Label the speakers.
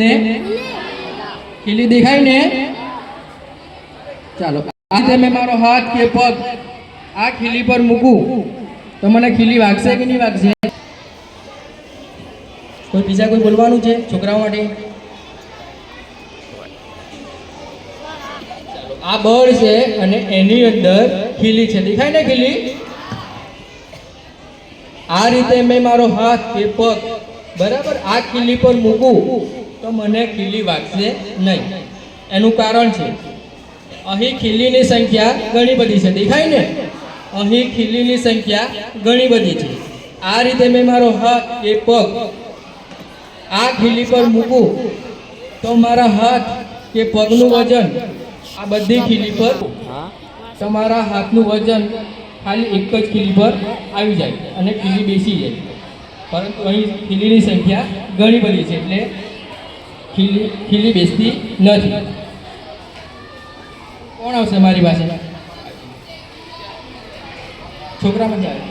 Speaker 1: ને ખીલી દેખાય ને? ચાલો આ રીતે મેં મારો હાથ કે પગ આ ખીલી પર મૂકું તો મને ખીલી વાગશે કે નહીં વાગશે? કોઈ બીજા કોઈ બોલવાનું છે છોકરાઓ માટે? આ બળ છે અને એની અંદર ખીલી છે, દેખાય ને ખીલી? આ રીતે મેં મારો હાથ કે પગ બરાબર આ ખીલી પર મૂકું તો મને ખીલી વાગશે નહીં. એનું કારણ છે અહીં ખીલીની સંખ્યા ઘણી બધી છે, દેખાય ને? અહીં ખીલીની સંખ્યા ઘણી બધી છે. આ રીતે મેં મારો હાથ કે પગ આ ખીલી પર મૂકું તો મારા હાથ કે પગનું વજન આ બધી ખીલી પર, તમારા હાથનું વજન ખાલી એક જ ખીલી પર આવી જાય અને ખીલી બેસી જાય. પરંતુ અહીં ખીલીની સંખ્યા ઘણી બધી છે એટલે ખીલી બેસતી નથી. કોણ આવશે મારી પાસે? છોકરામાંથી આવે.